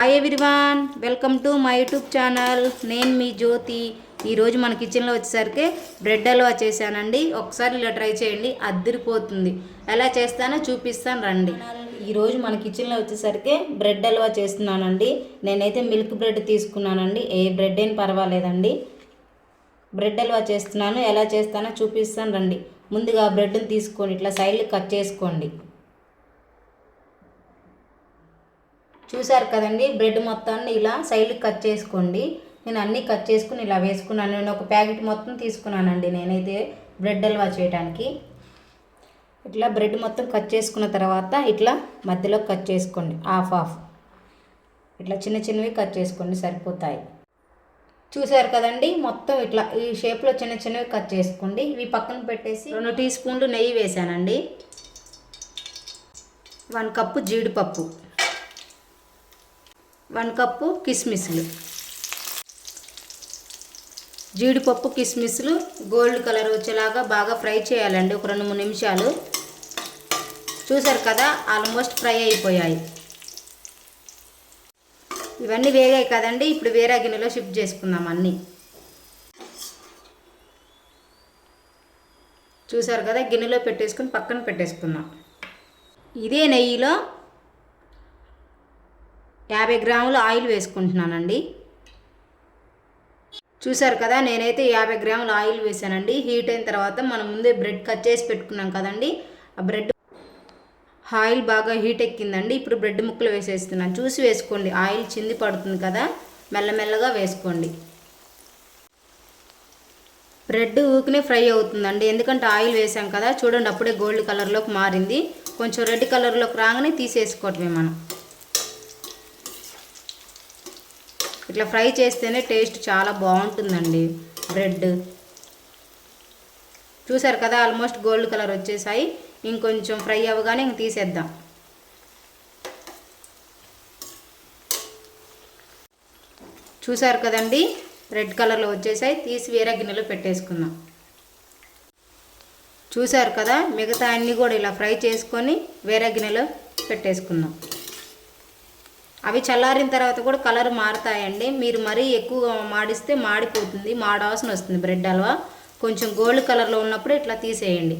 Hi everyone, welcome to my YouTube channel. నేను మీ జ్యోతి. ఈరోజు మన కిచెన్లో వచ్చేసరికి బ్రెడ్ హల్వా చేశానండి. ఒకసారి ఇలా ట్రై చేయండి, అద్దరిపోతుంది. ఎలా చేస్తానో చూపిస్తాను రండి. ఈరోజు మన కిచెన్లో వచ్చేసరికి బ్రెడ్ హల్వా చేస్తున్నానండి. నేనైతే మిల్క్ బ్రెడ్ తీసుకున్నానండి, ఏ బ్రెడ్ అయినా పర్వాలేదండి. బ్రెడ్ హల్వా చేస్తున్నాను, ఎలా చేస్తానో చూపిస్తాను రండి. ముందుగా బ్రెడ్ని తీసుకొని ఇట్లా సైడ్లు కట్ చేసుకోండి. చూసారు కదండి, బ్రెడ్ మొత్తాన్ని ఇలా సైడ్కి కట్ చేసుకోండి. నేను అన్నీ కట్ చేసుకుని ఇలా వేసుకున్నాను. నేను ఒక ప్యాకెట్ మొత్తం తీసుకున్నానండి నేనైతే బ్రెడ్ హల్వా చేయడానికి. ఇట్లా బ్రెడ్ మొత్తం కట్ చేసుకున్న తర్వాత ఇట్లా మధ్యలో కట్ చేసుకోండి. హాఫ్ ఇట్లా చిన్న చిన్నవి కట్ చేసుకోండి, సరిపోతాయి. చూసారు కదండి, మొత్తం ఇట్లా ఈ షేప్లో చిన్న చిన్నవి కట్ చేసుకోండి. ఇవి పక్కన పెట్టేసి 2 టీ స్పూన్లు నెయ్యి వేసానండి. 1 కప్పు జీడిపప్పు, 1 కప్పు కిస్మిస్లు. జీడిపప్పు కిస్మిస్లు గోల్డ్ కలర్ వచ్చేలాగా బాగా ఫ్రై చేయాలండి, ఒక 2-3 నిమిషాలు. చూసారు కదా, ఆల్మోస్ట్ ఫ్రై అయిపోయాయి. ఇవన్నీ వేగాయి కదండి, ఇప్పుడు వేరే గిన్నెలో షిఫ్ట్ చేసుకుందాం అన్నీ. చూసారు కదా, గిన్నెలో పెట్టేసుకుని పక్కన పెట్టేసుకుందాం. ఇదే నెయ్యిలో 50 గ్రాముల ఆయిల్ వేసుకుంటున్నానండి. చూసారు కదా, నేనైతే 50 గ్రాముల ఆయిల్ వేసానండి. హీట్ అయిన తర్వాత మనం ముందే బ్రెడ్ కట్ చేసి పెట్టుకున్నాం కదండి, ఆ బ్రెడ్ ఆయిల్ బాగా హీట్ ఎక్కిందండి. ఇప్పుడు బ్రెడ్ ముక్కలు వేసేస్తున్నాను. చూసి వేసుకోండి, ఆయిల్ చింది పడుతుంది కదా, మెల్లమెల్లగా వేసుకోండి. బ్రెడ్ ఊకినే ఫ్రై అవుతుందండి, ఎందుకంటే ఆయిల్ వేసాం కదా. చూడండి, అప్పుడే గోల్డ్ కలర్లోకి మారింది. కొంచెం రెడ్ కలర్లోకి రాగానే తీసేసుకోవటమే మనం. ఇట్లా ఫ్రై చేస్తేనే టేస్ట్ చాలా బాగుంటుందండి బ్రెడ్. చూసారు కదా, ఆల్మోస్ట్ గోల్డ్ కలర్ వచ్చేసాయి. ఇంకొంచెం ఫ్రై అవ్వగానే ఇంక తీసేద్దాం. చూసారు కదండి, రెడ్ కలర్లో వచ్చేసాయి. తీసి వేరే గిన్నెలో పెట్టేసుకుందాం. చూసారు కదా, మిగతా అన్నీ కూడా ఇలా ఫ్రై చేసుకొని వేరే గిన్నెలో పెట్టేసుకుందాం. అవి చల్లారిన తర్వాత కూడా కలర్ మారుతాయండి. మీరు మరీ ఎక్కువ మాడిస్తే మాడిపోతుంది, మాడవాసన వస్తుంది బ్రెడ్ హల్వా. కొంచెం గోల్డ్ కలర్లో ఉన్నప్పుడు ఇట్లా తీసేయండి.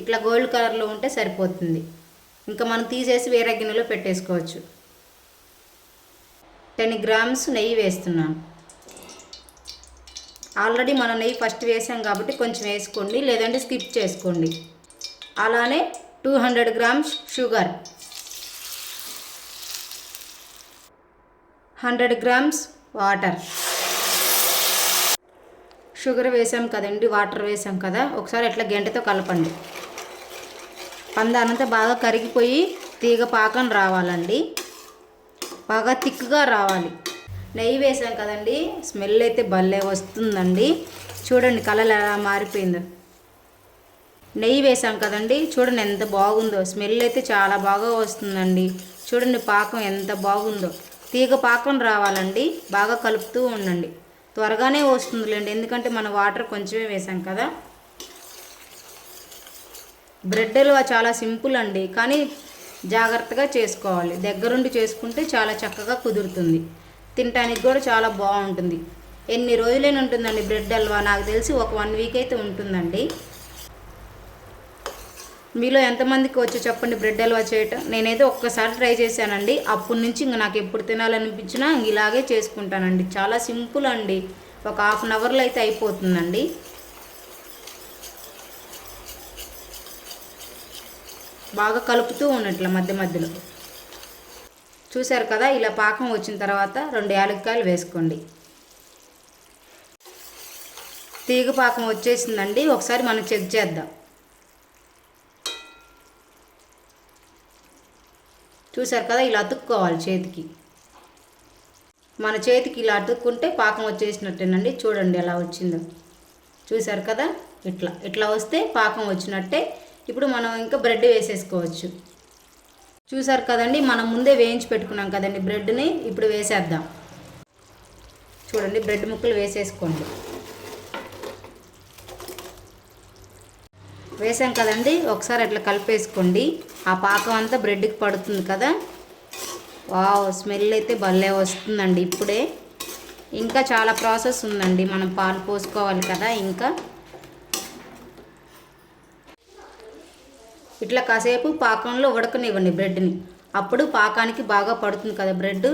ఇట్లా గోల్డ్ కలర్లో ఉంటే సరిపోతుంది. ఇంకా మనం తీసేసి వేరే గిన్నెలో పెట్టేసుకోవచ్చు. 10 గ్రామ్స్ నెయ్యి వేస్తున్నాను. ఆల్రెడీ మనం నెయ్యి ఫస్ట్ వేసాం కాబట్టి కొంచెం వేసుకోండి, లేదంటే స్కిప్ చేసుకోండి. అలానే 200 grams sugar, 100 grams water. Sugar వేసాం కదండి, వాటర్ వేసాం కదా, ఒకసారి ఇట్లా గంటతో కలపండి. పందానంతా బాగా కరిగిపోయి తీగ పాకం రావాలండి, బాగా థిక్గా రావాలి. నెయ్యి వేసాం కదండి, స్మెల్ అయితే భలే వస్తుందండి. చూడండి కలర్ ఎలా మారిపోయిందో. నెయ్యి వేసాం కదండి, చూడండి ఎంత బాగుందో. స్మెల్ అయితే చాలా బాగా వస్తుందండి. చూడండి పాకం ఎంత బాగుందో. తీగ పాకం రావాలండి, బాగా కలుపుతూ ఉండండి. త్వరగానే వస్తుందిలేండి, ఎందుకంటే మనం వాటర్ కొంచెమే వేసాం కదా. బ్రెడ్ హల్వా చాలా సింపుల్ అండి, కానీ జాగ్రత్తగా చేసుకోవాలి. దగ్గరుండి చేసుకుంటే చాలా చక్కగా కుదురుతుంది. తినడానికి కూడా చాలా బాగుంటుంది. ఎన్ని రోజులైనా ఉంటుందండి బ్రెడ్ హల్వా, నాకు తెలిసి ఒక 1 వీక్ అయితే ఉంటుందండి. మీలో ఎంతమందికి వచ్చో చెప్పండి బ్రెడ్ హల్వా చేయటం. నేనైతే ఒక్కసారి ట్రై చేశానండి, అప్పటి నుంచి ఇంక నాకు ఎప్పుడు తినాలనిపించినా ఇలాగే చేసుకుంటానండి. చాలా సింపుల్ అండి, ఒక 1/2 అవర్లో అయితే అయిపోతుందండి. బాగా కలుపుతూ ఉన్నట్ల మధ్య మధ్యలో. చూసారు కదా, ఇలా పాకం వచ్చిన తర్వాత 2 యాలక్కాయలు వేసుకోండి. తీగ పాకం వచ్చేసిందండి, ఒకసారి మనం చెక్ చేద్దాం. చూసారు కదా, ఇలా అతుక్కోవాలి చేతికి. మన చేతికి ఇలా అతుక్కుంటే పాకం వచ్చేసినట్టేనండి. చూడండి ఎలా వచ్చిందో. చూసారు కదా, ఇట్లా వస్తే పాకం వచ్చినట్టే. ఇప్పుడు మనం ఇంకా బ్రెడ్ వేసేసుకోవచ్చు. చూసారు కదండి, మనం ముందే వేయించి పెట్టుకున్నాం కదండి బ్రెడ్ని. ఇప్పుడు వేసేద్దాం. చూడండి, బ్రెడ్ ముక్కలు వేసేసుకోండి. వేసాం కదండి, ఒకసారి అట్లా కలిపేసుకోండి. ఆ పాకం అంతా బ్రెడ్కి పడుతుంది కదా. వావ్, స్మెల్ అయితే భలే వస్తుందండి ఇప్పుడే. ఇంకా చాలా ప్రాసెస్ ఉందండి, మనం పాలు పోసుకోవాలి కదా. ఇంకా ఇట్లా కాసేపు పాకంలో ఉడకనివ్వండి బ్రెడ్ని, అప్పుడు పాకానికి బాగా పడుతుంది కదా బ్రెడ్.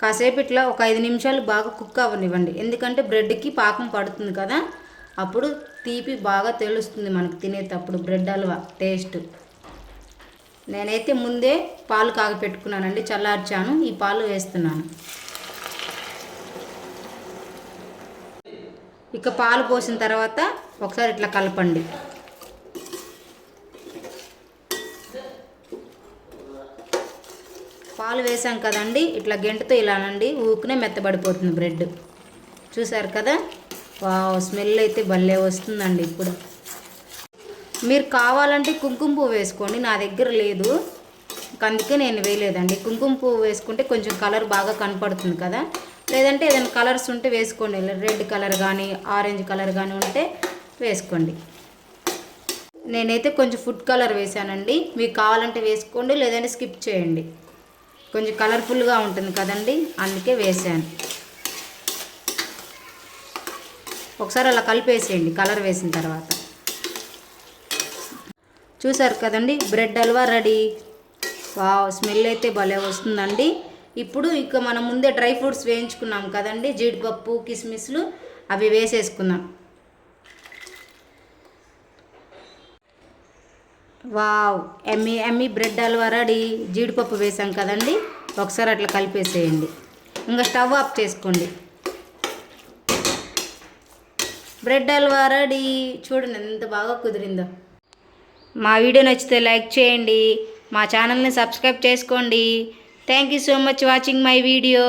కాసేపు ఇట్లా ఒక 5 నిమిషాలు బాగా కుక్ అవ్వనివ్వండి, ఎందుకంటే బ్రెడ్కి పాకం పడుతుంది కదా, అప్పుడు తీపి బాగా తెలుస్తుంది మనకు తినేటప్పుడు బ్రెడ్ హల్వా టేస్ట్. నేనైతే ముందే పాలు కాగపెట్టుకున్నానండి, చల్లార్చాను. ఈ పాలు వేస్తున్నాను. ఇక పాలు పోసిన తర్వాత ఒకసారి ఇట్లా కలపండి. పాలు వేసాం కదండి, ఇట్లా గెంటతో ఇలానండి ఊకునే మెత్తబడిపోతుంది బ్రెడ్. చూసారు కదా, వావ్, స్మెల్ అయితే భలే వస్తుందండి ఇప్పుడు. మీరు కావాలంటే కుంకుమ పువ్వు వేసుకోండి, నా దగ్గర లేదు అందుకే నేను వేయలేదండి. కుంకుమ పువ్వు వేసుకుంటే కొంచెం కలర్ బాగా కనపడుతుంది కదా, లేదంటే ఏదైనా కలర్స్ ఉంటే వేసుకోండి, రెడ్ కలర్ కానీ ఆరెంజ్ కలర్ కానీ ఉంటే వేసుకోండి. నేనైతే కొంచెం ఫుడ్ కలర్ వేసానండి, మీకు కావాలంటే వేసుకోండి, లేదంటే స్కిప్ చేయండి. కొంచెం కలర్ఫుల్గా ఉంటుంది కదండి, అందుకే వేసాను. ఒకసారి అలా కలిపేసేయండి కలర్ వేసిన తర్వాత. చూసారు కదండి, bread halwa ready. Wow, smell అయితే భలే వస్తుందండి. ఇప్పుడు ఇక మనం ముందే డ్రై ఫ్రూట్స్ వేయించుకున్నాం కదండి, జీడిపప్పు కిస్మిస్లు, అవి వేసేసుకుందాం. వావ్, ఎమ్మి ఎమ్మి బ్రెడ్ హల్వా రెడీ. జీడిపప్పు వేసాం కదండి, ఒకసారి అట్లా కలిపేసేయండి. ఇంకా స్టవ్ ఆఫ్ చేసుకోండి. Bread halwa ready. చూడండి ఎంత బాగా కుదిరిందో. మా వీడియో నచ్చితే లైక్ చేయండి, మా ఛానల్ని సబ్స్క్రైబ్ చేసుకోండి. Thank you so much watching my video.